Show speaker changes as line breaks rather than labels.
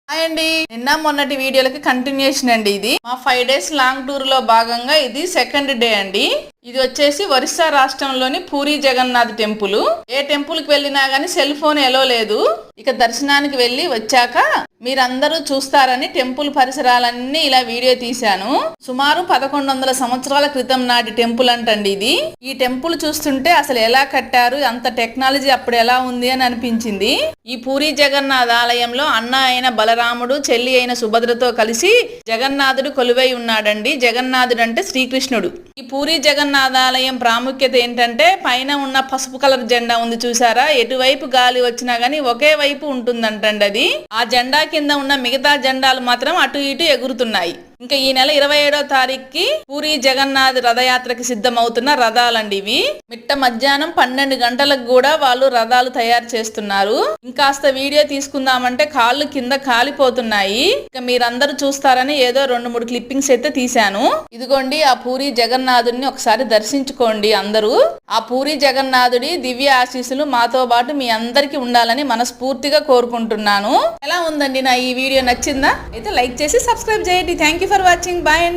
Hi అండి, నిన్న మొన్నటి వీడియోలకి కంటిన్యూషన్ అండి. ఇది మా 5 days లాంగ్ టూర్ లో భాగంగా ఇది సెకండ్ డే అండి. ఇది వచ్చేసి ఒరిస్సా రాష్ట్రంలోని పూరి జగన్నాథ్ టెంపుల్. ఏ టెంపుల్ కి వెళ్ళినా గానీ సెల్ ఫోన్ ఎలో లేదు. ఇక దర్శనానికి వెళ్ళి వచ్చాక మీరందరూ చూస్తారని టెంపుల్ పరిసరాలన్నీ ఇలా వీడియో తీశాను. సుమారు 1100 సంవత్సరాల క్రితం నాటి టెంపుల్ అంటండి ఇది. ఈ టెంపుల్ చూస్తుంటే అసలు ఎలా కట్టారు, అంత టెక్నాలజీ అప్పుడు ఎలా ఉంది అని అనిపించింది. ఈ పూరి జగన్నాథ్ ఆలయంలో అన్న అయిన బలరాముడు, చెల్లి అయిన సుభద్రతో కలిసి జగన్నాథుడు కొలువై ఉన్నాడండి. జగన్నాథుడు అంటే శ్రీకృష్ణుడు. ఈ పూరి జగన్నాథ్ ఆలయం ప్రాముఖ్యత ఏంటంటే పైన ఉన్న పసుపు కలర్ జెండా ఉంది చూసారా, ఎటువైపు గాలి వచ్చినా గానీ ఒకే వైపు ఉంటుందంటండి అది. ఆ జెండా కింద ఉన్న మిగతా జెండాలు మాత్రం అటు ఇటు ఎగురుతున్నాయి. ఇంకా ఈ నెల 27వ తారీఖుకి పూరి జగన్నాథ్ రథయాత్రకి సిద్ధమవుతున్న రథాలండి ఇవి. మిట్ట మధ్యాహ్నం 12 గంటలకు కూడా వాళ్ళు రథాలు తయారు చేస్తున్నారు. ఇంకాస్త వీడియో తీసుకుందామంటే కాళ్ళు కింద కాలిపోతున్నాయి. ఇక మీరందరూ చూస్తారని ఏదో 2-3 క్లిప్పింగ్స్ అయితే తీశాను. ఇదిగోండి ఆ పూరి జగన్నాథుడిని ఒకసారి దర్శించుకోండి అందరూ. ఆ పూరి జగన్నాథుడి దివ్య ఆశీస్సులు మాతో పాటు మీ అందరికి ఉండాలని మనస్ఫూర్తిగా కోరుకుంటున్నాను. ఎలా ఉందండి నా ఈ వీడియో, నచ్చిందా? అయితే లైక్ చేసి సబ్స్క్రైబ్ చేయండి. Thank you for watching. Bye.